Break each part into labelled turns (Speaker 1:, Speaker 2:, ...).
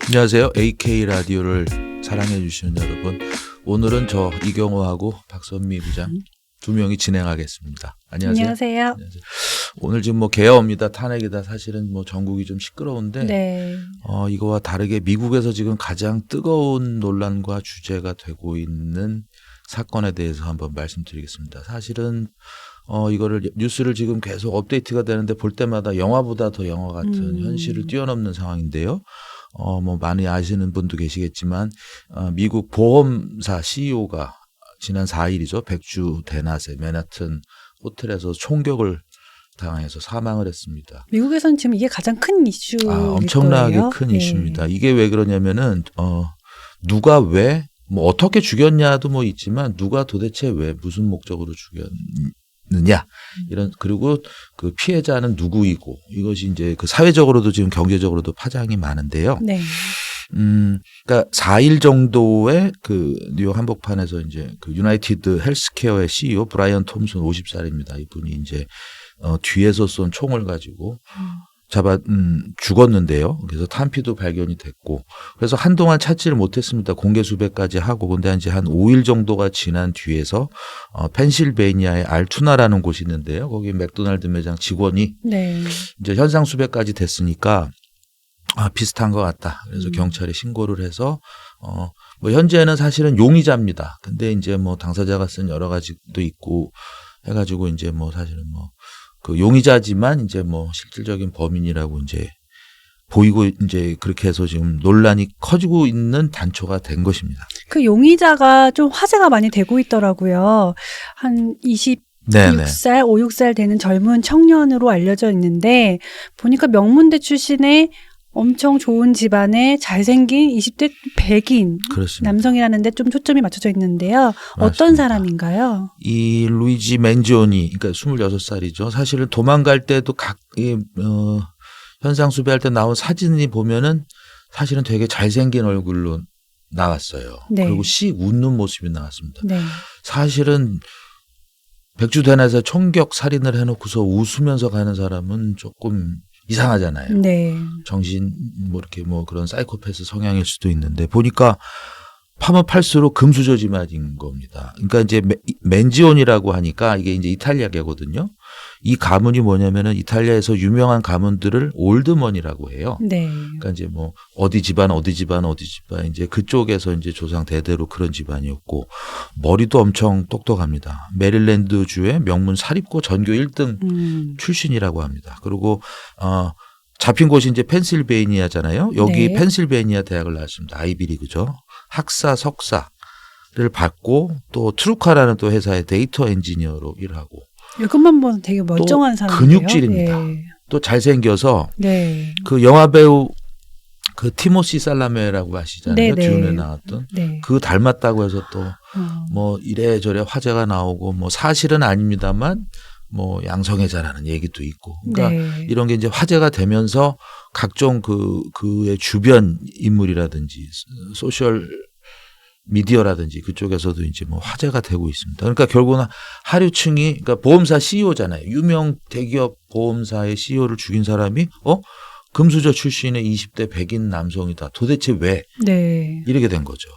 Speaker 1: 안녕하세요. AK 라디오를 사랑해 주시는 여러분. 오늘은 저 이경호하고 박선미 부장 두 명이 진행하겠습니다. 안녕하세요.
Speaker 2: 안녕하세요.
Speaker 1: 오늘 지금 뭐 개엄이다 탄핵이다 사실은 뭐 전국이 좀 시끄러운데
Speaker 2: 네.
Speaker 1: 이거와 다르게 미국에서 지금 가장 뜨거운 논란과 주제가 되고 있는 사건에 대해서 한번 말씀드리겠습니다. 사실은 이거를 뉴스를 지금 계속 업데이트가 되는데 볼 때마다 영화보다 더 영화 같은 현실을 뛰어넘는 상황인데요. 뭐 많이 아시는 분도 계시겠지만 미국 보험사 CEO가 지난 4일이죠. 백주 대낮에 맨하튼 호텔에서 총격을 당해서 사망을 했습니다.
Speaker 2: 미국에서는 지금 이게 가장 큰 이슈일
Speaker 1: 엄청나게
Speaker 2: 거예요.
Speaker 1: 큰 이슈입니다. 이게 왜 그러냐면은 누가 왜 뭐 어떻게 죽였냐도 뭐 있지만 누가 도대체 왜 무슨 목적으로 죽였느냐 이런 그리고 그 피해자는 누구이고 이것이 이제 그 사회적으로도 지금 경제적으로도 파장이 많은데요.
Speaker 2: 네.
Speaker 1: 그러니까 4일 정도의 그 뉴욕 한복판에서 이제 그 유나이티드 헬스케어의 CEO 브라이언 톰슨 50살입니다. 이분이 이제 뒤에서 쏜 총을 가지고 죽었는데요. 그래서 탄피도 발견이 됐고 그래서 한동안 찾지를 못했습니다. 공개 수배까지 하고 근데 이제 한 5일 정도가 지난 뒤에서 펜실베이니아의 알투나라는 곳이 있는데요. 거기 맥도날드 매장 직원이
Speaker 2: 네.
Speaker 1: 이제 현상 수배까지 됐으니까 비슷한 것 같다. 그래서 경찰에 신고를 해서 뭐 현재는 사실은 용의자입니다. 근데 이제 뭐 당사자가 쓴 여러 가지도 있고 해가지고 이제 뭐 사실은 뭐 그 용의자지만 이제 뭐 실질적인 범인이라고 이제 보이고 이제 그렇게 해서 지금 논란이 커지고 있는 단초가 된 것입니다.
Speaker 2: 그 용의자가 좀 화제가 많이 되고 있더라고요. 한 26살, 5, 6살 되는 젊은 청년으로 알려져 있는데 보니까 명문대 출신의 엄청 좋은 집안에 잘생긴 20대 백인
Speaker 1: 그렇습니다.
Speaker 2: 남성이라는데 좀 초점이 맞춰져 있는데요.
Speaker 1: 맞습니다.
Speaker 2: 어떤 사람인가요?
Speaker 1: 이 루이지 맨지오니 그러니까 26살이죠. 사실은 도망갈 때도 현상 수배할 때 나온 사진이 보면은 사실은 되게 잘생긴 얼굴로 나왔어요.
Speaker 2: 네.
Speaker 1: 그리고 씩 웃는 모습이 나왔습니다.
Speaker 2: 네.
Speaker 1: 사실은 백주 대낮에 총격 살인을 해놓고서 웃으면서 가는 사람은 조금 이상하잖아요.
Speaker 2: 네.
Speaker 1: 정신 뭐 이렇게 뭐 그런 사이코패스 성향일 수도 있는데 보니까 파면 팔수록 금수저지마인 겁니다. 그러니까 이제 맨지온이라고 하니까 이게 이제 이탈리아계거든요. 이 가문이 뭐냐면은 이탈리아에서 유명한 가문들을 올드먼이라고 해요.
Speaker 2: 네.
Speaker 1: 그러니까 이제 뭐 어디 집안 이제 그쪽에서 이제 조상 대대로 그런 집안이었고 머리도 엄청 똑똑합니다. 메릴랜드주의 명문 사립고 전교 1등 출신이라고 합니다. 그리고 잡힌 곳이 이제 펜실베이니아잖아요. 여기
Speaker 2: 네.
Speaker 1: 펜실베이니아 대학을 나왔습니다. 아이비리그죠. 학사, 석사를 받고 또 트루카라는 또 회사의 데이터 엔지니어로 일하고
Speaker 2: 이것만 보면 되게 멀쩡한 사람이에요.
Speaker 1: 근육질입니다.
Speaker 2: 네.
Speaker 1: 또 잘생겨서
Speaker 2: 네.
Speaker 1: 그 영화 배우 그 티모시 살라메라고 아시잖아요.
Speaker 2: 네, 네.
Speaker 1: 듀운에 나왔던
Speaker 2: 네.
Speaker 1: 그 닮았다고 해서 또 뭐 이래저래 화제가 나오고 뭐 사실은 아닙니다만 뭐 양성애자라는 얘기도 있고 그러니까
Speaker 2: 네.
Speaker 1: 이런 게 이제 화제가 되면서 각종 그의 주변 인물이라든지 소셜 미디어라든지 그쪽에서도 이제 뭐 화제가 되고 있습니다. 그러니까 결국은 하류층이 그러니까 보험사 CEO잖아요. 유명 대기업 보험사의 CEO를 죽인 사람이 금수저 출신의 20대 백인 남성이다. 도대체 왜
Speaker 2: 네.
Speaker 1: 이렇게 된 거죠.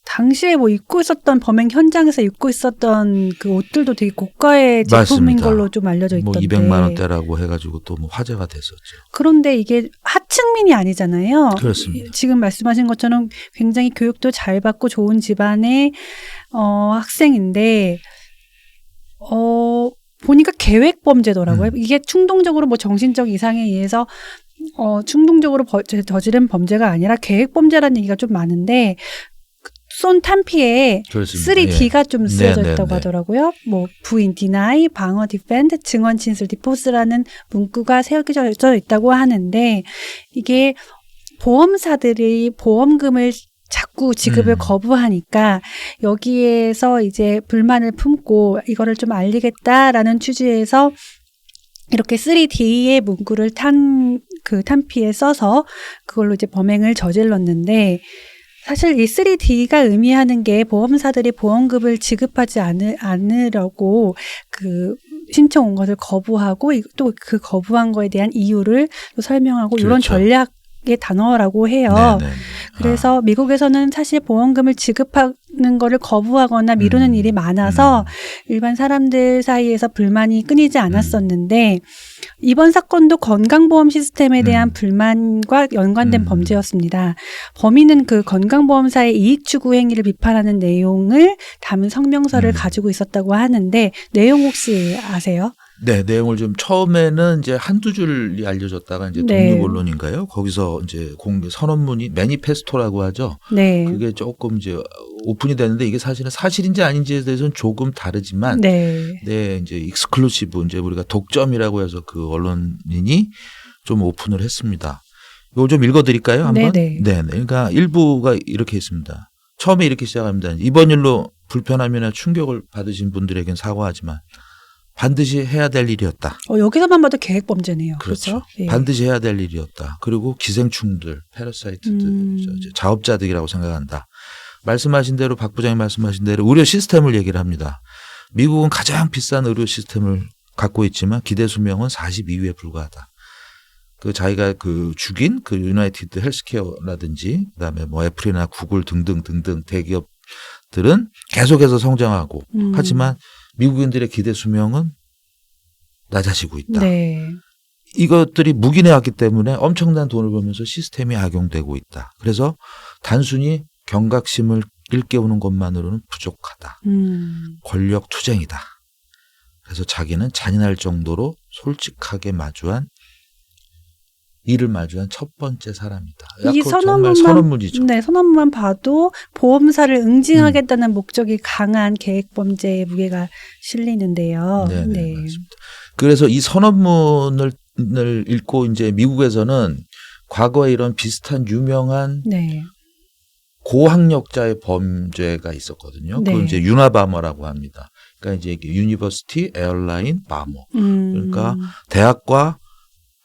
Speaker 2: 당시에 뭐 입고 있었던 범행 현장에서 입고 있었던 그 옷들도 되게 고가의 제품인
Speaker 1: 맞습니다.
Speaker 2: 걸로 좀 알려져
Speaker 1: 뭐
Speaker 2: 있던데.
Speaker 1: 200만 원대라고 해가지고 또 뭐 화제가 됐었죠.
Speaker 2: 그런데 이게 하층민이 아니잖아요.
Speaker 1: 그렇습니다.
Speaker 2: 지금 말씀하신 것처럼 굉장히 교육도 잘 받고 좋은 집안의 학생인데 보니까 계획 범죄더라고요. 이게 충동적으로 뭐 정신적 이상에 의해서 충동적으로 저지른 범죄가 아니라 계획 범죄라는 얘기가 좀 많은데 쏜 탄피에
Speaker 1: 그렇습니다.
Speaker 2: 3D가
Speaker 1: 예.
Speaker 2: 좀 쓰여져
Speaker 1: 네,
Speaker 2: 있다고
Speaker 1: 네.
Speaker 2: 하더라고요. 뭐 부인 디나이, 방어 디펜드, 증언 진술 디포스라는 문구가 새겨져 있다고 하는데 이게 보험사들이 보험금을 자꾸 지급을 거부하니까 여기에서 이제 불만을 품고 이거를 좀 알리겠다라는 취지에서 이렇게 3D의 문구를 탄피에 써서 그걸로 이제 범행을 저질렀는데 사실 이 3D가 의미하는 게 보험사들이 보험금을 지급하지 않으려고 그 신청 온 것을 거부하고 또 그 거부한 거에 대한 이유를 또 설명하고
Speaker 1: 그렇죠.
Speaker 2: 이런 전략 단어라고 해요.
Speaker 1: 네네.
Speaker 2: 그래서 미국에서는 사실 보험금을 지급하는 거를 거부하거나 미루는 일이 많아서 일반 사람들 사이에서 불만이 끊이지 않았었는데 이번 사건도 건강보험 시스템에 대한 불만과 연관된 범죄였습니다. 범인은 그 건강보험사의 이익 추구 행위를 비판하는 내용을 담은 성명서를 가지고 있었다고 하는데 내용 혹시 아세요?
Speaker 1: 네, 내용을 좀 처음에는 이제 한두 줄이 알려졌다가 이제
Speaker 2: 네.
Speaker 1: 독립언론인가요? 거기서 이제 공개 선언문이 매니페스토라고 하죠.
Speaker 2: 네.
Speaker 1: 그게 조금 이제 오픈이 됐는데 이게 사실은 사실인지 아닌지에 대해서는 조금 다르지만
Speaker 2: 네.
Speaker 1: 네, 이제 익스클루시브 이제 우리가 독점이라고 해서 그 언론인이 좀 오픈을 했습니다. 이거 좀 읽어드릴까요? 한번.
Speaker 2: 네네.
Speaker 1: 네, 그러니까 일부가 이렇게 있습니다. 처음에 이렇게 시작합니다. 이번 일로 불편함이나 충격을 받으신 분들에겐 사과하지만 반드시 해야 될 일이었다.
Speaker 2: 여기서만 봐도 계획범죄네요.
Speaker 1: 그렇죠.
Speaker 2: 예.
Speaker 1: 반드시 해야 될 일이었다. 그리고 기생충들, 패러사이트들, 자업자득이라고 생각한다. 말씀하신 대로 박 부장님 말씀하신 대로 의료 시스템을 얘기를 합니다. 미국은 가장 비싼 의료 시스템을 갖고 있지만 기대 수명은 42위에 불과하다. 그 자기가 그 죽인 그 유나이티드 헬스케어라든지 그다음에 뭐 애플이나 구글 등등 대기업들은 계속해서 성장하고 하지만 미국인들의 기대 수명은 낮아지고 있다.
Speaker 2: 네.
Speaker 1: 이것들이 묵인해 왔기 때문에 엄청난 돈을 벌면서 시스템이 악용되고 있다. 그래서 단순히 경각심을 일깨우는 것만으로는 부족하다. 권력 투쟁이다. 그래서 자기는 잔인할 정도로 솔직하게 이를 마주한 첫 번째 사람이다.
Speaker 2: 이
Speaker 1: 정말 선언문이죠.
Speaker 2: 네, 선언문만 봐도 보험사를 응징하겠다는 목적이 강한 계획범죄의 무게가 실리는데요.
Speaker 1: 네, 맞습니다. 그래서 이 선언문을 읽고 이제 미국에서는 과거에 이런 비슷한 유명한
Speaker 2: 네.
Speaker 1: 고학력자의 범죄가 있었거든요.
Speaker 2: 네.
Speaker 1: 그걸 이제 유나바머라고 합니다. 그러니까 이제 유니버시티 에어라인 바머. 그러니까 대학과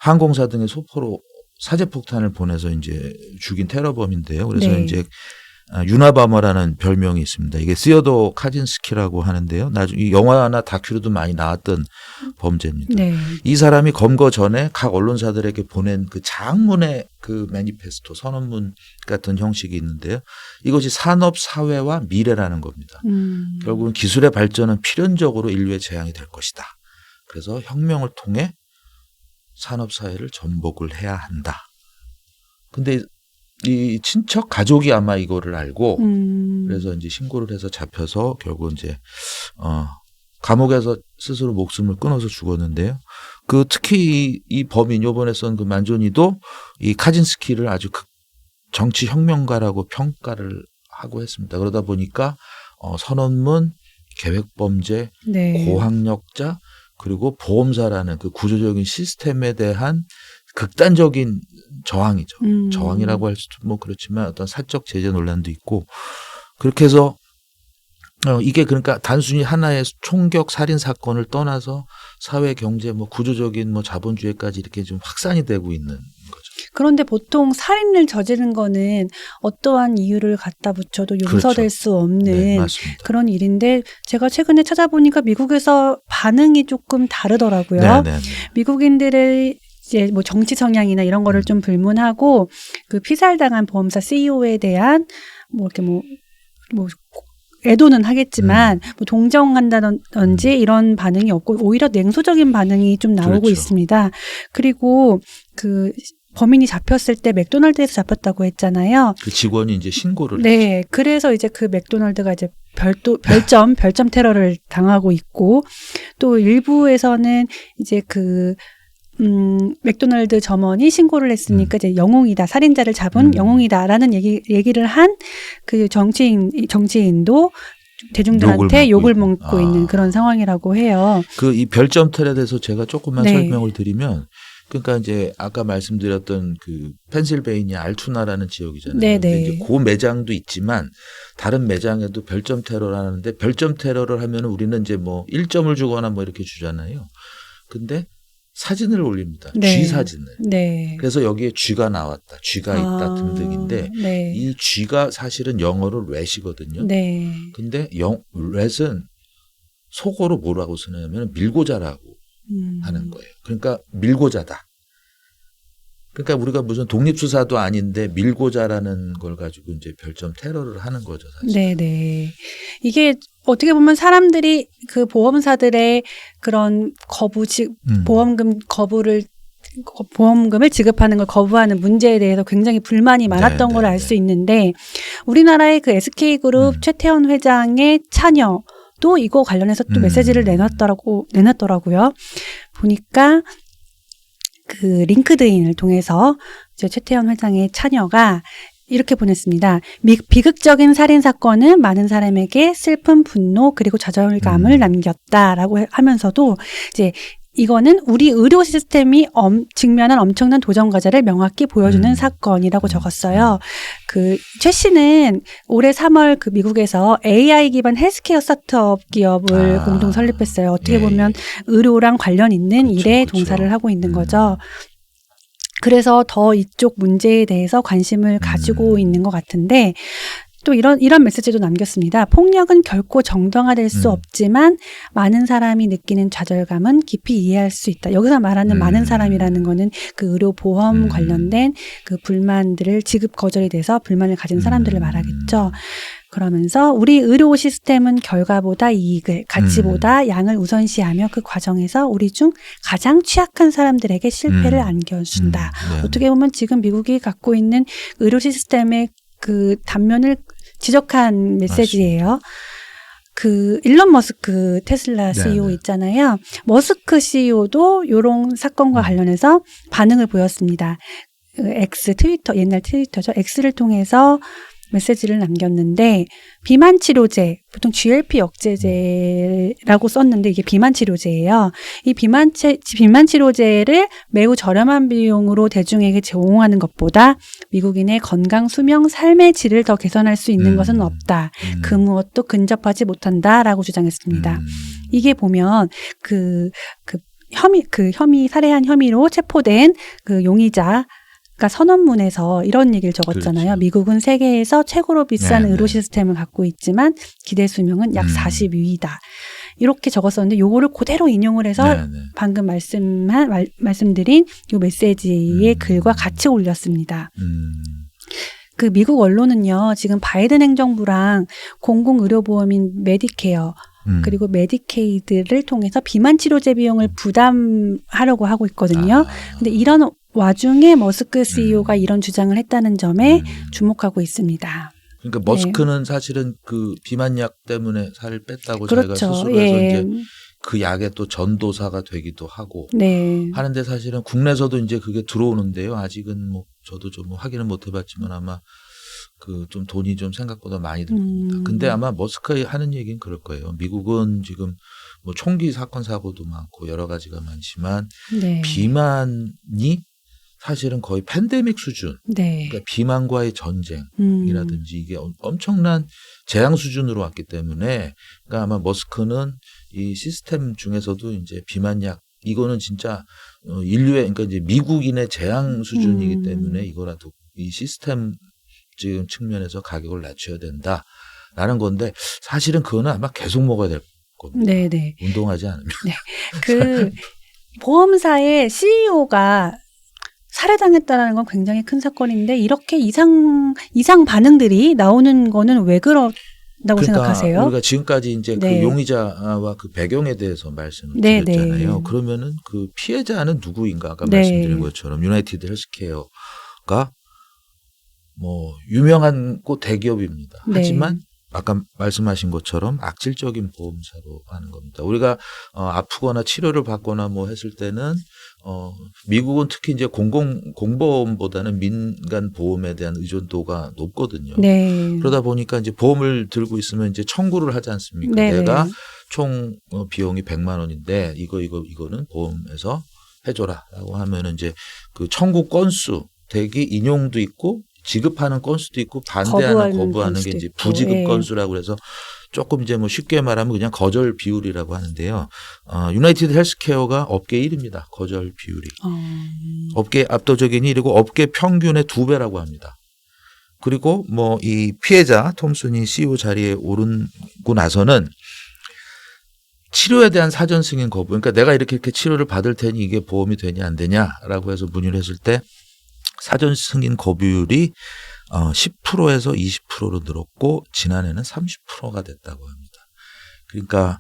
Speaker 1: 항공사 등의 소포로 사제폭탄을 보내서 이제 죽인 테러범인데요. 그래서
Speaker 2: 네.
Speaker 1: 이제 유나바머라는 별명이 있습니다. 이게 시어도 카진스키라고 하는데요. 나중에 이 영화나 다큐로도 많이 나왔던 범죄입니다.
Speaker 2: 네.
Speaker 1: 이 사람이 검거 전에 각 언론사들에게 보낸 그 장문의 그 매니페스토 선언문 같은 형식이 있는데요. 이것이 산업 사회와 미래라는 겁니다. 결국은 기술의 발전은 필연적으로 인류의 재앙이 될 것이다. 그래서 혁명을 통해 산업 사회를 전복을 해야 한다. 근데 이 친척 가족이 아마 이거를 알고 그래서 이제 신고를 해서 잡혀서 결국 이제 감옥에서 스스로 목숨을 끊어서 죽었는데요. 그 특히 이 범인 요번에 쓴 그 만조니도 이 카진스키를 아주 정치 혁명가라고 평가를 하고 했습니다. 그러다 보니까 선언문, 계획범죄,
Speaker 2: 네.
Speaker 1: 고학력자 그리고 보험사라는 그 구조적인 시스템에 대한 극단적인 저항이죠. 저항이라고 할 수도 뭐 그렇지만 어떤 사적 제재 논란도 있고 그렇게 해서 이게 그러니까 단순히 하나의 총격 살인 사건을 떠나서 사회 경제 뭐 구조적인 뭐 자본주의까지 이렇게 좀 확산이 되고 있는 거죠.
Speaker 2: 그런데 보통 살인을 저지른 거는 어떠한 이유를 갖다 붙여도 용서될
Speaker 1: 그렇죠.
Speaker 2: 수 없는
Speaker 1: 네, 맞습니다.
Speaker 2: 그런 일인데 제가 최근에 찾아보니까 미국에서 반응이 조금 다르더라고요.
Speaker 1: 네네.
Speaker 2: 미국인들의 이제 뭐 정치 성향이나 이런 거를 좀 불문하고 그 피살당한 보험사 CEO에 대한 뭐 이렇게 뭐 애도는 하겠지만 뭐 동정한다든지 이런 반응이 없고 오히려 냉소적인 반응이 좀 나오고
Speaker 1: 그렇죠.
Speaker 2: 있습니다. 그리고 그 범인이 잡혔을 때 맥도날드에서 잡혔다고 했잖아요.
Speaker 1: 그 직원이 이제 신고를
Speaker 2: 네, 그래서 이제 그 맥도날드가 이제 별점 테러를 당하고 있고 또 일부에서는 이제 그 맥도날드 점원이 신고를 했으니까 이제 영웅이다, 살인자를 잡은 영웅이다라는 얘기를 한 그 정치인도 대중들한테 욕을 먹고 있는 그런 상황이라고 해요.
Speaker 1: 그 이 별점 테러에 대해서 제가 조금만
Speaker 2: 네.
Speaker 1: 설명을 드리면 그러니까 이제 아까 말씀드렸던 그 펜실베이니아 알투나라는 지역이잖아요.
Speaker 2: 네네.
Speaker 1: 근데 이제 그 매장도 있지만 다른 매장에도 별점 테러를 하는데 별점 테러를 하면 우리는 이제 뭐 1점을 주거나 뭐 이렇게 주잖아요. 근데 사진을 올립니다.
Speaker 2: 네.
Speaker 1: 쥐 사진을.
Speaker 2: 네.
Speaker 1: 그래서 여기에 쥐가 나왔다, 쥐가 있다 등등인데
Speaker 2: 네.
Speaker 1: 이 쥐가 사실은 영어로 렛이거든요.
Speaker 2: 네.
Speaker 1: 근데 렛은 속어로 뭐라고 쓰냐면 밀고자라고 하는 거예요. 그러니까 밀고자다. 그러니까 우리가 무슨 독립수사도 아닌데 밀고자라는 걸 가지고 이제 별점 테러를 하는 거죠, 사실.
Speaker 2: 네네. 이게 어떻게 보면 사람들이 그 보험사들의 그런 보험금을 지급하는 걸 거부하는 문제에 대해서 굉장히 불만이 많았던 걸 알 수 있는데 우리나라의 그 SK그룹 최태원 회장의 차녀도 이거 관련해서 또 메시지를 내놨더라고요. 보니까 그 링크드인을 통해서 이제 최태원 회장의 차녀가 이렇게 보냈습니다. 비극적인 살인 사건은 많은 사람에게 슬픔, 분노 그리고 좌절감을 남겼다라고 하면서도 이제 이거는 우리 의료 시스템이 직면한 엄청난 도전 과제를 명확히 보여주는 사건이라고 적었어요. 그 최 씨는 올해 3월 그 미국에서 AI 기반 헬스케어 스타트업 기업을 공동 설립했어요. 어떻게 보면 의료랑 관련 있는 일에 동사를 하고 있는 거죠. 그래서 더 이쪽 문제에 대해서 관심을 가지고 있는 것 같은데 또 이런 메시지도 남겼습니다. 폭력은 결코 정당화될 수 없지만 많은 사람이 느끼는 좌절감은 깊이 이해할 수 있다. 여기서 말하는 많은 사람이라는 거는 그 의료보험 관련된 그 불만들을 지급 거절에 대해서 불만을 가진 사람들을 말하겠죠. 그러면서 우리 의료 시스템은 결과보다 이익을, 가치보다 양을 우선시하며 그 과정에서 우리 중 가장 취약한 사람들에게 실패를 안겨준다. 어떻게 보면 지금 미국이 갖고 있는 의료 시스템의 그 단면을 지적한 메시지예요. 그 일론 머스크 테슬라 CEO 있잖아요. 머스크 CEO도 이런 사건과 관련해서 반응을 보였습니다. 트위터, 옛날 트위터죠. X를 통해서 메시지를 남겼는데 비만 치료제, 보통 GLP 억제제라고 썼는데 이게 비만 치료제예요. 이 비만 치료제를 매우 저렴한 비용으로 대중에게 제공하는 것보다 미국인의 건강, 수명, 삶의 질을 더 개선할 수 있는 것은 없다. 그 무엇도 근접하지 못한다라고 주장했습니다. 이게 보면 살해한 혐의로 체포된 그 용의자 그러니까 선언문에서 이런 얘기를 적었잖아요. 그렇죠. 미국은 세계에서 최고로 비싼 의료 시스템을 갖고 있지만 기대 수명은 약 42이다. 이렇게 적었었는데 요거를 그대로 인용을 해서 방금 말씀드린 요 메시지의 글과 같이 올렸습니다. 그 미국 언론은요. 지금 바이든 행정부랑 공공의료보험인 메디케어 그리고 메디케이드를 통해서 비만 치료제 비용을 부담하려고 하고 있거든요. 근데 이런 와중에 머스크 CEO가 이런 주장을 했다는 점에 주목하고 있습니다.
Speaker 1: 그러니까 머스크는 사실은 그 비만약 때문에 살을 뺐다고
Speaker 2: 그렇죠.
Speaker 1: 자기가 스스로 해서 이제 그 약의 또 전도사가 되기도 하고 하는데 사실은 국내에서도 이제 그게 들어오는데요. 아직은 뭐 저도 좀 확인을 못 해봤지만 아마 그 좀 돈이 좀 생각보다 많이 들 겁니다. 근데 아마 머스크 하는 얘기는 그럴 거예요. 미국은 지금 뭐 총기 사건 사고도 많고 여러 가지가 많지만 비만이 사실은 거의 팬데믹 수준. 그러니까 비만과의 전쟁이라든지 이게 엄청난 재앙 수준으로 왔기 때문에 그러니까 아마 머스크는 이 시스템 중에서도 이제 비만약 이거는 진짜 인류의 그러니까 이제 미국인의 재앙 수준이기 때문에 이거라도 이 시스템 지금 측면에서 가격을 낮춰야 된다라는 건데 사실은 그거는 아마 계속 먹어야 될 겁니다. 운동하지 않으면.
Speaker 2: 그 보험사의 CEO가 살해당했다는 건 굉장히 큰 사건인데 이렇게 이상 반응들이 나오는 거는 왜 그렇다고 생각하세요?
Speaker 1: 우리가 지금까지 이제 그 용의자와 그 배경에 대해서 말씀을 드렸잖아요. 그러면은 그 피해자는 누구인가? 아까 말씀드린 것처럼 유나이티드 헬스케어가 뭐 유명한 대기업입니다. 하지만 아까 말씀하신 것처럼 악질적인 보험사로 하는 겁니다. 우리가 아프거나 치료를 받거나 뭐 했을 때는 미국은 특히 이제 공보험보다는 민간 보험에 대한 의존도가 높거든요. 그러다 보니까 이제 보험을 들고 있으면 이제 청구를 하지 않습니까? 내가 총 비용이 100만 원인데 이거는 보험에서 해줘라라고 하면은 이제 그 청구 건수 대기 인용도 있고 지급하는 건수도 있고 거부하는 게 이제 부지급 건수라고 해서 조금 이제 뭐 쉽게 말하면 그냥 거절 비율이라고 하는데요. 유나이티드 헬스케어가 업계 1위입니다. 거절 비율이. 업계 압도적인 1위고 업계 평균의 2배라고 합니다. 그리고 뭐 이 피해자 톰슨이 CEO 자리에 오르고 나서는 치료에 대한 사전 승인 거부. 그러니까 내가 이렇게 치료를 받을 테니 이게 보험이 되냐 안 되냐라고 해서 문의를 했을 때 사전 승인 거부율이 10%에서 20%로 늘었고 지난해는 30%가 됐다고 합니다. 그러니까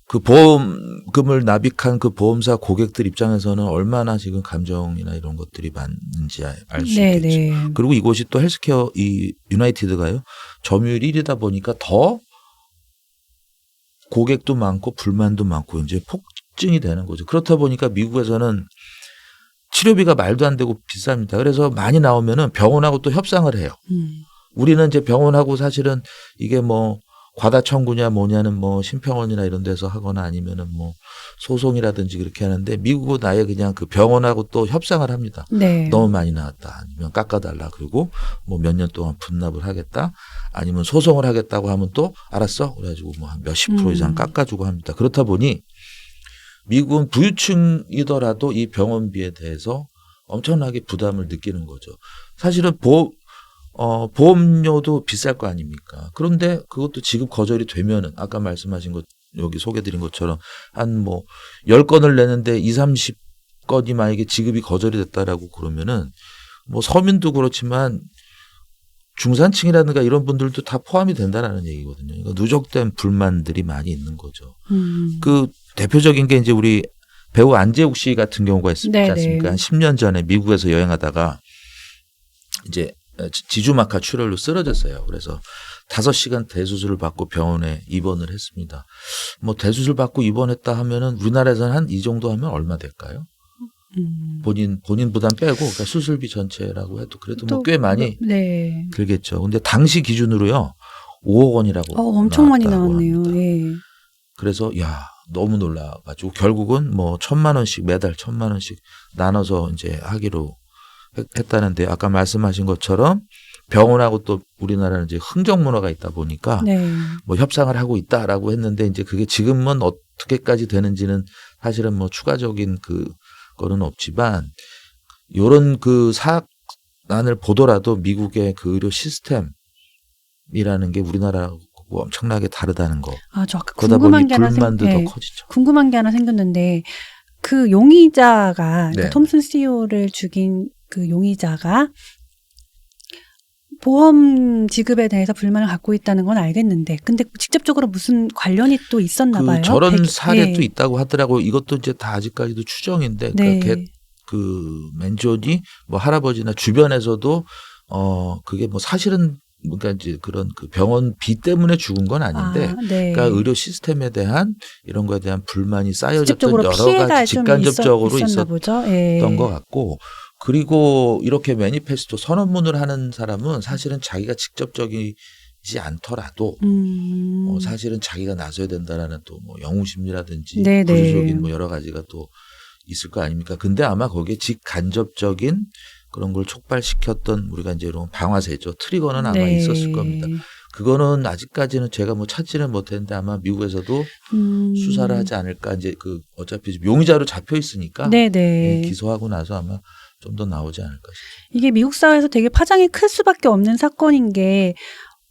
Speaker 1: 그 보험금을 납입한 그 보험사 고객들 입장에서는 얼마나 지금 감정이나 이런 것들이 많은지 알 수
Speaker 2: 네,
Speaker 1: 있겠죠.
Speaker 2: 네.
Speaker 1: 그리고 이곳이 또 헬스케어 이 유나이티드가요. 점유율 1위다 보니까 더 고객도 많고 불만도 많고 이제 폭증이 되는 거죠. 그렇다 보니까 미국에서는 치료비가 말도 안 되고 비쌉니다. 그래서 많이 나오면은 병원하고 또 협상을 해요. 우리는 이제 병원하고 사실은 이게 뭐 과다 청구냐 뭐냐는 뭐 심평원이나 이런 데서 하거나 아니면은 뭐 소송이라든지 그렇게 하는데 미국은 아예 그냥 그 병원하고 또 협상을 합니다.
Speaker 2: 네.
Speaker 1: 너무 많이 나왔다 아니면 깎아달라 그리고 뭐 몇 년 동안 분납을 하겠다 아니면 소송을 하겠다고 하면 또 알았어 그래가지고 뭐 한 몇십 프로 이상 깎아주고 합니다. 그렇다 보니 미국은 부유층이더라도 이 병원비에 대해서 엄청나게 부담을 느끼는 거죠. 사실은 보험료도 비쌀 거 아닙니까? 그런데 그것도 지급 거절이 되면은 아까 말씀하신 것 여기 소개드린 것처럼 한 뭐 10건을 내는데 20, 30건이 만약에 지급이 거절이 됐다라고 그러면은 뭐 서민도 그렇지만 중산층이라든가 이런 분들도 다 포함이 된다라는 얘기거든요. 그러니까 누적된 불만들이 많이 있는 거죠. 그 대표적인 게 이제 우리 배우 안재욱 씨 같은 경우가 있지 않습니까? 한 10년 전에 미국에서 여행하다가 이제 지주막하 출혈로 쓰러졌어요. 그래서 5시간 대수술을 받고 병원에 입원을 했습니다. 뭐 대수술 받고 입원했다 하면은 우리나라에서는 한 이 정도 하면 얼마 될까요? 본인 부담 빼고 그러니까 수술비 전체라고 해도 그래도 뭐 꽤 많이
Speaker 2: 네.
Speaker 1: 들겠죠. 근데 당시 기준으로요 5억 원이라고
Speaker 2: 엄청 많이 나왔네요.
Speaker 1: 합니다.
Speaker 2: 예.
Speaker 1: 그래서 야 너무 놀라가지고 결국은 뭐 1,000만 원씩 매달 1,000만 원씩 나눠서 이제 하기로 했다는데 아까 말씀하신 것처럼 병원하고 또 우리나라는 이제 흥정 문화가 있다 보니까
Speaker 2: 네.
Speaker 1: 뭐 협상을 하고 있다라고 했는데 이제 그게 지금은 어떻게까지 되는지는 사실은 뭐 추가적인 거는 없지만 이런 그 사안을 보더라도 미국의 그 의료 시스템이라는 게 우리나라하고 엄청나게 다르다는 거.
Speaker 2: 저 아까
Speaker 1: 그러다 보니 불만도 더 커지죠.
Speaker 2: 궁금한 게 하나 생겼는데 그 용의자가 그러니까
Speaker 1: 네.
Speaker 2: 톰슨 CEO를 죽인 그 용의자가 보험 지급에 대해서 불만을 갖고 있다는 건 알겠는데, 근데 직접적으로 무슨 관련이 또 있었나 봐요.
Speaker 1: 저런 사례도 있다고 하더라고요. 이것도 이제 다 아직까지도 추정인데,
Speaker 2: 네.
Speaker 1: 그러니까 그 맨존이 뭐 할아버지나 주변에서도 그게 뭐 사실은 그러니까 이제 그런 그 병원비 때문에 죽은 건 아닌데,
Speaker 2: 네.
Speaker 1: 그러니까 의료 시스템에 대한 이런 거에 대한 불만이 쌓여졌던 여러
Speaker 2: 피해가
Speaker 1: 가지 직간접적으로
Speaker 2: 있었나 보죠.
Speaker 1: 있었던 것 같고. 그리고 이렇게 매니페스토 선언문을 하는 사람은 사실은 자기가 직접적이지 않더라도 사실은 자기가 나서야 된다라는 또 뭐 영웅심리라든지 부수적인 뭐 여러 가지가 또 있을 거 아닙니까? 근데 아마 거기에 직간접적인 그런 걸 촉발시켰던 우리가 이제 이런 방아쇠죠. 트리거는 아마 있었을 겁니다. 그거는 아직까지는 제가 뭐 찾지는 못했는데 아마 미국에서도 수사를 하지 않을까. 이제 어차피 용의자로 잡혀 있으니까 기소하고 나서 아마 좀 더 나오지 않을까 싶습니다.
Speaker 2: 이게 미국 사회에서 되게 파장이 클 수밖에 없는 사건인 게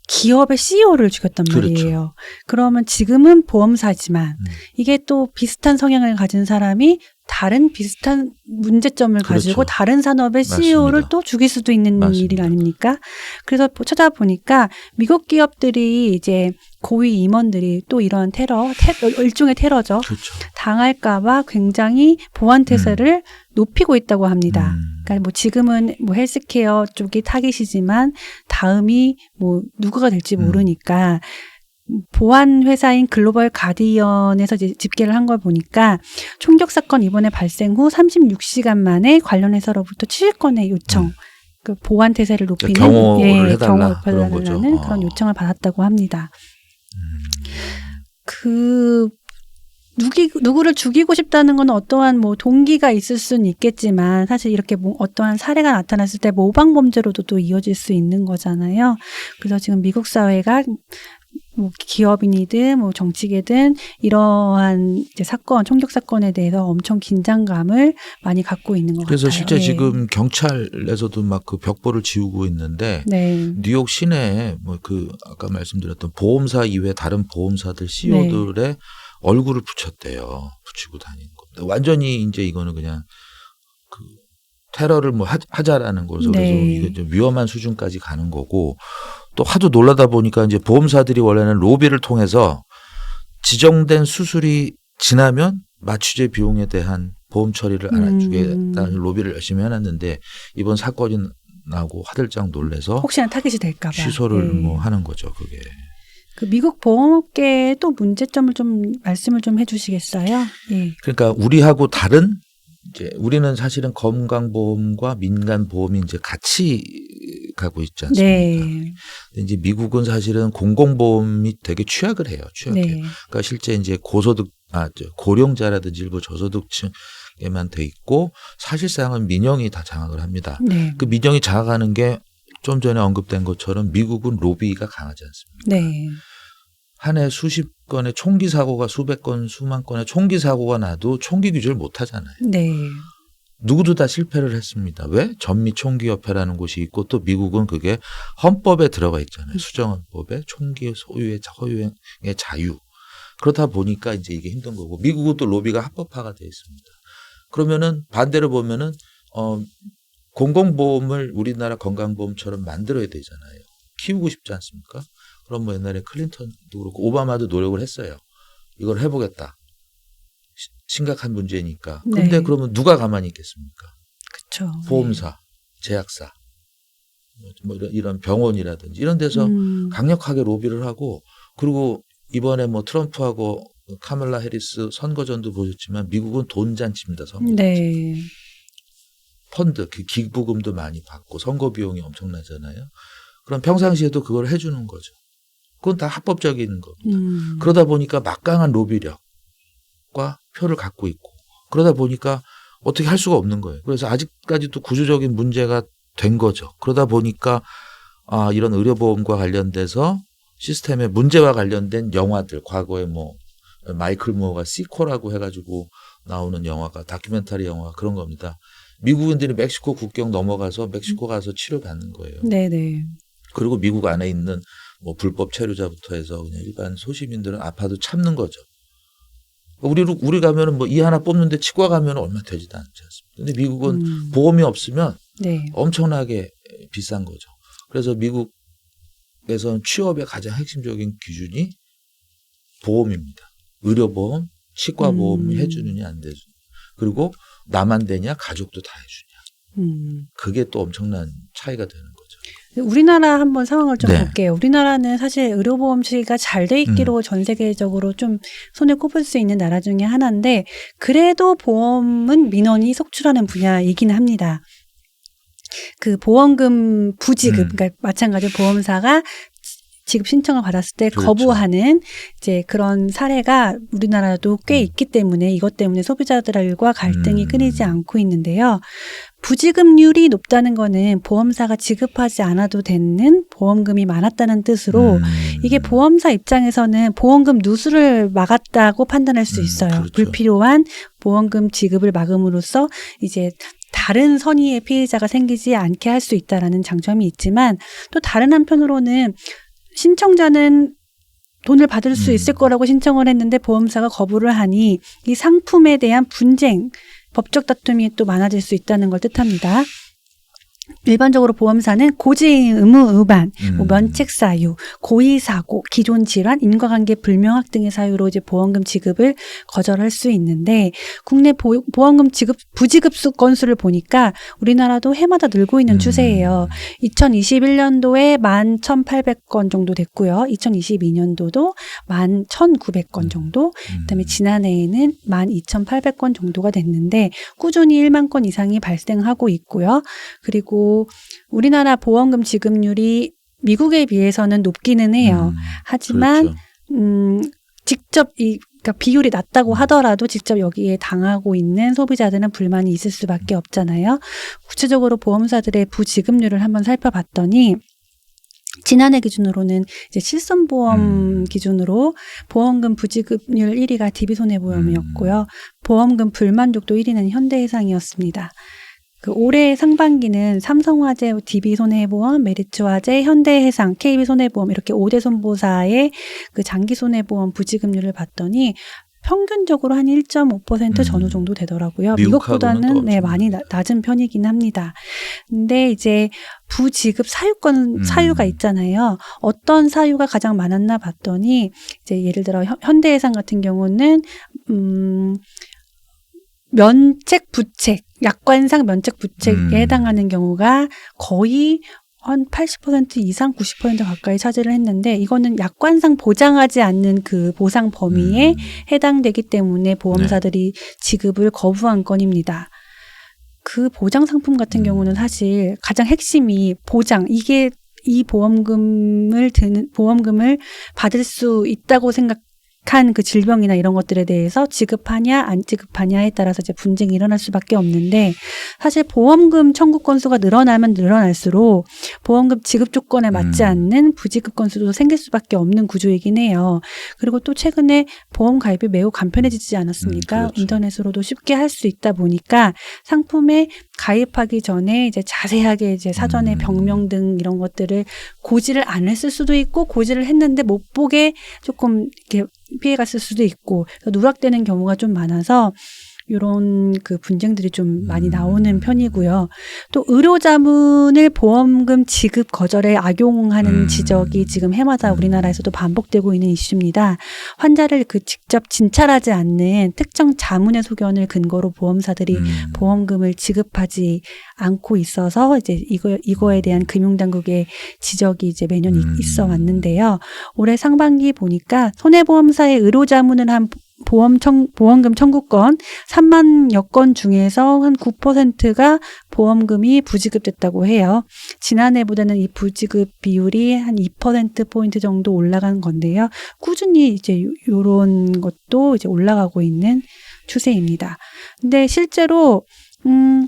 Speaker 2: 기업의 CEO를 죽였단 말이에요.
Speaker 1: 그렇죠.
Speaker 2: 그러면 지금은 보험사지만 이게 또 비슷한 성향을 가진 사람이 다른 비슷한 문제점을 가지고 다른 산업의 CEO를 또 죽일 수도 있는 일 아닙니까? 그래서 찾아보니까 미국 기업들이 이제 고위 임원들이 또 이런 일종의 테러죠.
Speaker 1: 그렇죠.
Speaker 2: 당할까봐 굉장히 보안 태세를 높이고 있다고 합니다. 그러니까 뭐 지금은 뭐 헬스케어 쪽이 타깃이지만 다음이 뭐 누구가 될지 모르니까 보안 회사인 글로벌 가디언에서 이제 집계를 한 걸 보니까 총격 사건 이번에 발생 후 36시간 만에 관련 회사로부터 7건의 요청, 그 보안 태세를 높이는
Speaker 1: 경호를 해달라 그런 거죠.
Speaker 2: 그런 요청을 받았다고 합니다. 누구를 죽이고 싶다는 건 어떠한 뭐 동기가 있을 수는 있겠지만 사실 이렇게 뭐 어떠한 사례가 나타났을 때 모방 범죄로도 또 이어질 수 있는 거잖아요. 그래서 지금 미국 사회가 뭐 기업인이든 뭐 정치계든 이러한 이제 총격 사건에 대해서 엄청 긴장감을 많이 갖고 있는 것
Speaker 1: 그래서
Speaker 2: 같아요.
Speaker 1: 실제 지금 경찰에서도 막 그 벽보를 지우고 있는데 뉴욕 시내에 뭐 아까 말씀드렸던 보험사 이외 다른 보험사들 CEO들의 얼굴을 붙였대요. 붙이고 다니는 겁니다. 완전히 이제 이거는 그냥 테러를 뭐 하자라는 거죠.
Speaker 2: 네.
Speaker 1: 그래서 이게 좀 위험한 수준까지 가는 거고 또 하도 놀라다 보니까 이제 보험사들이 원래는 로비를 통해서 지정된 수술이 지나면 마취제 비용에 대한 보험 처리를 알아주겠다는 로비를 열심히 해놨는데 이번 사건이 나고 화들짝 놀래서
Speaker 2: 혹시나 타깃이 될까 봐
Speaker 1: 취소를
Speaker 2: 네.
Speaker 1: 뭐 하는 거죠. 그게.
Speaker 2: 그 미국 보험업계의 또 문제점을 좀 말씀을 좀 해주시겠어요? 예.
Speaker 1: 그러니까 우리하고 다른 이제 우리는 사실은 건강보험과 민간보험이 이제 같이 가고 있지 않습니까?
Speaker 2: 네.
Speaker 1: 근데 이제 미국은 사실은 공공보험이 되게 취약을 해요. 취약해.
Speaker 2: 네.
Speaker 1: 그러니까 실제 이제 고령자라든지 일부 저소득층에만 돼 있고 사실상은 민영이 다 장악을 합니다.
Speaker 2: 네.
Speaker 1: 그 민영이 장악하는 게 좀 전에 언급된 것처럼 미국은 로비가 강하지 않습니까?
Speaker 2: 네.
Speaker 1: 한 해 수십 건의 총기 사고가 수백 건, 수만 건의 총기 사고가 나도 총기 규제를 못 하잖아요.
Speaker 2: 네.
Speaker 1: 누구도 다 실패를 했습니다. 왜? 전미총기협회라는 곳이 있고 또 미국은 그게 헌법에 들어가 있잖아요. 수정헌법에 총기 소유의 허유의 자유. 그렇다 보니까 이제 이게 힘든 거고 미국은 또 로비가 합법화가 되어 있습니다. 그러면은 반대로 보면은 공공보험을 우리나라 건강보험처럼 만들어야 되잖아요. 키우고 싶지 않습니까? 그럼 뭐 옛날에 클린턴도 그렇고 오바마도 노력을 했어요. 이걸 해보겠다. 심각한 문제니까. 그런데
Speaker 2: 네.
Speaker 1: 그러면 누가 가만히 있겠습니까?
Speaker 2: 그렇죠.
Speaker 1: 보험사, 제약사, 뭐 이런 병원이라든지 이런 데서 강력하게 로비를 하고 그리고 이번에 뭐 트럼프하고 카멀라 해리스 선거전도 보셨지만 미국은 돈잔치입니다. 선거잔치.
Speaker 2: 네.
Speaker 1: 펀드, 기부금도 많이 받고 선거 비용이 엄청나잖아요. 그럼 평상시에도 그걸 해주는 거죠. 그건 다 합법적인 겁니다. 그러다 보니까 막강한 로비력과 표를 갖고 있고 그러다 보니까 어떻게 할 수가 없는 거예요. 그래서 아직까지도 구조적인 문제가 된 거죠. 그러다 보니까 이런 의료보험과 관련돼서 시스템의 문제와 관련된 영화들 과거에 뭐 마이클 무어가 시코라고 해가지고 나오는 영화가 다큐멘터리 영화 그런 겁니다. 미국인들이 멕시코 국경 넘어가서 멕시코 가서 치료받는 거예요.
Speaker 2: 네네.
Speaker 1: 그리고 미국 안에 있는 뭐 불법 체류자부터 해서 그냥 일반 소시민들은 아파도 참는 거죠. 우리 가면은 뭐 이 하나 뽑는데 치과 가면 얼마 되지도 않지 않습니까? 근데 미국은 보험이 없으면
Speaker 2: 네.
Speaker 1: 엄청나게 비싼 거죠. 그래서 미국에서는 취업의 가장 핵심적인 기준이 보험입니다. 의료보험, 치과보험 해주느냐 안 해주느냐. 그리고 나만 되냐 가족도 다 해주냐. 그게 또 엄청난 차이가 되는 거죠.
Speaker 2: 우리나라 한번 상황을 좀
Speaker 1: 네.
Speaker 2: 볼게요. 우리나라는 사실 의료보험시가 잘 돼 있기로 전 세계적으로 좀 손에 꼽을 수 있는 나라 중에 하나인데 그래도 보험은 민원이 속출하는 분야이긴 합니다. 그 보험금 부지급, 그러니까 마찬가지로 보험사가 지급 신청을 받았을 때
Speaker 1: 그렇죠.
Speaker 2: 거부하는 이제 그런 사례가 우리나라도 꽤 있기 때문에 이것 때문에 소비자들과 갈등이 끊이지 않고 있는데요. 부지급률이 높다는 거는 보험사가 지급하지 않아도 되는 보험금이 많았다는 뜻으로 이게 보험사 입장에서는 보험금 누수를 막았다고 판단할 수 있어요.
Speaker 1: 그렇죠.
Speaker 2: 불필요한 보험금 지급을 막음으로써 이제 다른 선의의 피해자가 생기지 않게 할 수 있다라는 장점이 있지만 또 다른 한편으로는 신청자는 돈을 받을 수 있을 거라고 신청을 했는데 보험사가 거부를 하니 이 상품에 대한 분쟁, 법적 다툼이 또 많아질 수 있다는 걸 뜻합니다. 일반적으로 보험사는 고지 의무 위반, 뭐 면책 사유, 고의 사고, 기존 질환, 인과관계 불명확 등의 사유로 이제 보험금 지급을 거절할 수 있는데 국내 보험금 지급 부지급 건수를 보니까 우리나라도 해마다 늘고 있는 추세예요. 2021년도에 11,800건 정도 됐고요. 2022년도도 11,900건 정도, 그다음에 지난해에는 12,800건 정도가 됐는데 꾸준히 1만 건 이상이 발생하고 있고요. 그리고 우리나라 보험금 지급률이 미국에 비해서는 높기는 해요. 하지만
Speaker 1: 그렇죠.
Speaker 2: 직접 그러니까 비율이 낮다고 하더라도 직접 여기에 당하고 있는 소비자들은 불만이 있을 수밖에 없잖아요. 구체적으로 보험사들의 부지급률을 한번 살펴봤더니 지난해 기준으로는 이제 실손보험 기준으로 보험금 부지급률 1위가 DB손해보험이었고요. 보험금 불만족도 1위는 현대해상이었습니다. 그 올해 상반기는 삼성화재, DB손해보험, 메리츠화재, 현대해상, KB손해보험 이렇게 5대 손보사의 그 장기손해보험 부지급률을 봤더니 평균적으로 한 1.5% 전후 정도 되더라고요. 미국보다는 네, 많이 낮은 편이긴 합니다. 근데 이제 부지급 사유권 사유가 있잖아요. 어떤 사유가 가장 많았나 봤더니 이제 예를 들어 현대해상 같은 경우는 면책 부책, 약관상 면책 부책에 해당하는 경우가 거의 한 80% 이상 90% 가까이 차지를 했는데 이거는 약관상 보장하지 않는 그 보상 범위에 해당되기 때문에 보험사들이 지급을 거부한 건입니다. 그 보장 상품 같은 경우는 사실 가장 핵심이 보장, 이게 이 보험금을 받을 수 있다고 생각한 그 질병이나 이런 것들에 대해서 지급하냐 안 지급하냐에 따라서 이제 분쟁이 일어날 수밖에 없는데 사실 보험금 청구 건수가 늘어나면 늘어날수록 보험금 지급 조건에 맞지 않는 부지급 건수도 생길 수밖에 없는 구조이긴 해요. 그리고 또 최근에 보험 가입이 매우 간편해지지 않았습니까?
Speaker 1: 그렇죠.
Speaker 2: 인터넷으로도 쉽게 할 수 있다 보니까 상품에 가입하기 전에 이제 자세하게 이제 사전에 병명 등 이런 것들을 고지를 안 했을 수도 있고 고지를 했는데 못 보게 조금 이렇게 피해갔을 수도 있고 누락되는 경우가 좀 많아서 이런 그 분쟁들이 좀 많이 나오는 편이고요. 또 의료자문을 보험금 지급 거절에 악용하는 지적이 지금 해마다 우리나라에서도 반복되고 있는 이슈입니다. 환자를 그 직접 진찰하지 않는 특정 자문의 소견을 근거로 보험사들이 보험금을 지급하지 않고 있어서 이제 이거에 대한 금융당국의 지적이 이제 매년 있어 왔는데요. 올해 상반기 보니까 손해보험사의 의료자문을 한 보험금 청구권 3만여 건 중에서 한 9%가 보험금이 부지급됐다고 해요. 지난해보다는 이 부지급 비율이 한 2%포인트 정도 올라간 건데요. 꾸준히 이제 요런 것도 이제 올라가고 있는 추세입니다. 근데 실제로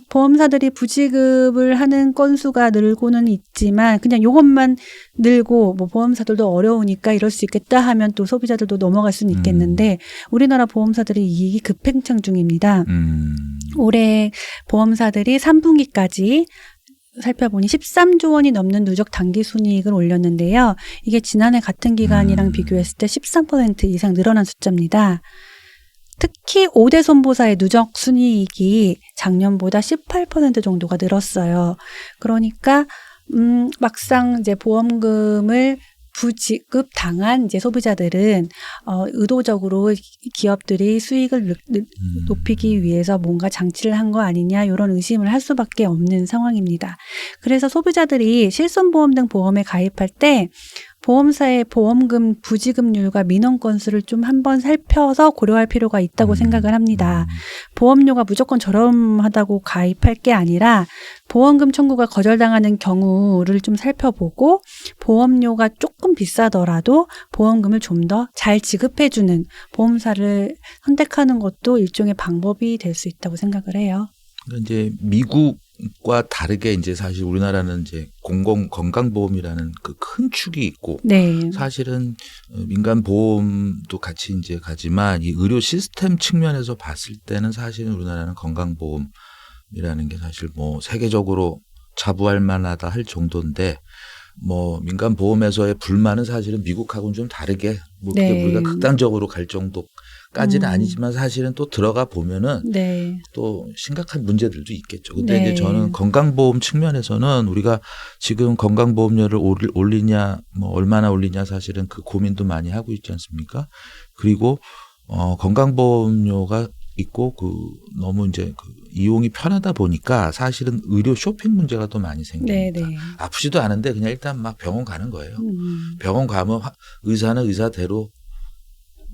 Speaker 2: 보험사들이 부지급을 하는 건수가 늘고는 있지만 그냥 요것만 늘고 뭐 보험사들도 어려우니까 이럴 수 있겠다 하면 또 소비자들도 넘어갈 수는 있겠는데 우리나라 보험사들이 이익이 급팽창 중입니다. 올해 보험사들이 3분기까지 살펴보니 13조 원이 넘는 누적 당기 순이익을 올렸는데요. 이게 지난해 같은 기간이랑 비교했을 때 13% 이상 늘어난 숫자입니다. 특히 5대 손보사의 누적 순이익이 작년보다 18% 정도가 늘었어요. 그러니까 막상 이제 보험금을 부지급 당한 이제 소비자들은 의도적으로 기업들이 수익을 높이기 위해서 뭔가 장치를 한 거 아니냐 이런 의심을 할 수밖에 없는 상황입니다. 그래서 소비자들이 실손보험 등 보험에 가입할 때 보험사의 보험금 부지급률과 민원 건수를 좀 한번 살펴서 고려할 필요가 있다고 생각을 합니다. 보험료가 무조건 저렴하다고 가입할 게 아니라 보험금 청구가 거절당하는 경우를 좀 살펴보고 보험료가 조금 비싸더라도 보험금을 좀 더 잘 지급해주는 보험사를 선택하는 것도 일종의 방법이 될 수 있다고 생각을 해요.
Speaker 1: 이제 미국과 다르게 이제 사실 우리나라는 이제 공공 건강보험이라는 그 큰 축이 있고
Speaker 2: 네.
Speaker 1: 사실은 민간 보험도 같이 이제 가지만 이 의료 시스템 측면에서 봤을 때는 사실은 우리나라는 건강보험이라는 게 사실 뭐 세계적으로 자부할 만하다 할 정도인데 뭐 민간 보험에서의 불만은 사실은 미국하고는 좀 다르게 뭐
Speaker 2: 네.
Speaker 1: 우리가 극단적으로 갈 정도까지는 아니지만 사실은 또 들어가 보면은
Speaker 2: 네.
Speaker 1: 또 심각한 문제들도 있겠죠. 근데
Speaker 2: 네.
Speaker 1: 이제 저는 건강보험 측면에서는 우리가 지금 건강보험료를 올리냐 뭐 얼마나 올리냐 사실은 그 고민도 많이 하고 있지 않습니까? 그리고 건강보험료가 있고 그 너무 이제 그 이용이 편하다 보니까 사실은 의료 쇼핑 문제가 또 많이 생깁니다.
Speaker 2: 네.
Speaker 1: 아프지도 않은데 그냥 일단 막 병원 가는 거예요. 병원 가면 의사는 의사대로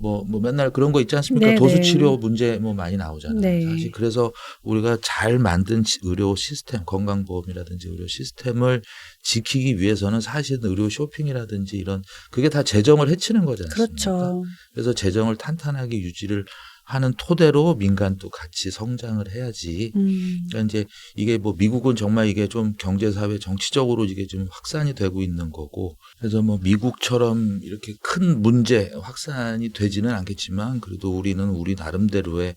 Speaker 1: 뭐 맨날 그런 거 있지 않습니까?
Speaker 2: 네네.
Speaker 1: 도수치료 문제 뭐 많이 나오잖아요.
Speaker 2: 네.
Speaker 1: 사실 그래서 우리가 잘 만든 의료 시스템, 건강보험이라든지 의료 시스템을 지키기 위해서는 사실은 의료 쇼핑이라든지 이런 그게 다 재정을 해치는 거지 않습니까?
Speaker 2: 그렇죠.
Speaker 1: 그래서 재정을 탄탄하게 유지를 하는 토대로 민간도 같이 성장을 해야지. 그러니까 이제 이게 뭐 미국은 정말 이게 좀 경제사회 정치적으로 이게 좀 확산이 되고 있는 거고 그래서 뭐 미국처럼 이렇게 큰 문제 확산이 되지는 않겠지만 그래도 우리는 우리 나름대로의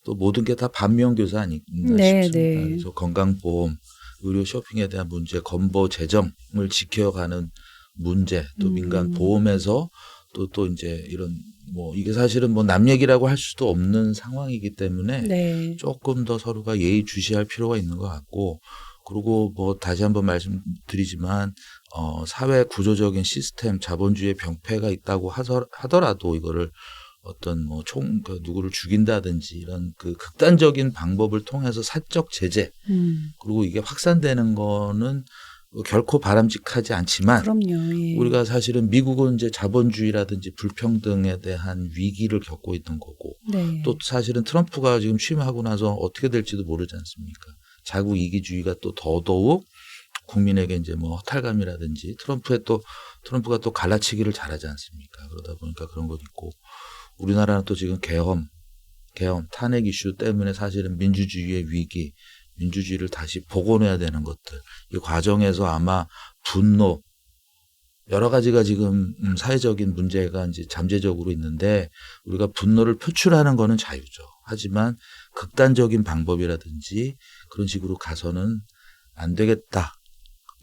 Speaker 1: 또 모든 게 다 반면교사 아닌가
Speaker 2: 네,
Speaker 1: 싶습니다.
Speaker 2: 네.
Speaker 1: 그래서 건강보험, 의료 쇼핑에 대한 문제, 건보 재정을 지켜가는 문제 또 민간 보험에서 또 이제 이런 뭐 이게 사실은 뭐 남 얘기라고 할 수도 없는 상황이기 때문에
Speaker 2: 네.
Speaker 1: 조금 더 서로가 예의주시할 필요가 있는 것 같고 그리고 뭐 다시 한번 말씀드리지만 사회 구조적인 시스템 자본주의의 병폐가 있다고 하더라도 이거를 어떤 뭐 누구를 죽인다든지 이런 그 극단적인 방법을 통해서 사적 제재 그리고 이게 확산되는 거는 결코 바람직하지 않지만
Speaker 2: 그럼요. 예.
Speaker 1: 우리가 사실은 미국은 이제 자본주의라든지 불평등에 대한 위기를 겪고 있는 거고
Speaker 2: 네.
Speaker 1: 또 사실은 트럼프가 지금 취임하고 나서 어떻게 될지도 모르지 않습니까? 자국 이기주의가 또 더더욱 국민에게 이제 뭐 허탈감이라든지 트럼프가 또 갈라치기를 잘하지 않습니까? 그러다 보니까 그런 것 있고 우리나라는 또 지금 계엄, 탄핵 이슈 때문에 사실은 민주주의의 위기, 민주주의를 다시 복원해야 되는 것들. 이 과정에서 아마 분노, 여러 가지가 지금 사회적인 문제가 이제 잠재적으로 있는데 우리가 분노를 표출하는 거는 자유죠. 하지만 극단적인 방법이라든지 그런 식으로 가서는 안 되겠다.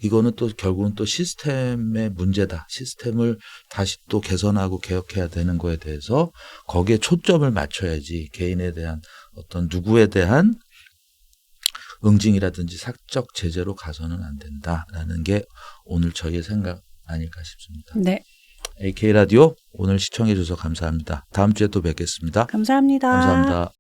Speaker 1: 이거는 또 결국은 또 시스템의 문제다. 시스템을 다시 또 개선하고 개혁해야 되는 거에 대해서 거기에 초점을 맞춰야지 개인에 대한 어떤 누구에 대한 응징이라든지 사적 제재로 가서는 안 된다라는 게 오늘 저희의 생각 아닐까 싶습니다.
Speaker 2: 네.
Speaker 1: AK 라디오 오늘 시청해 주셔서 감사합니다. 다음 주에 또 뵙겠습니다.
Speaker 2: 감사합니다.
Speaker 1: 감사합니다.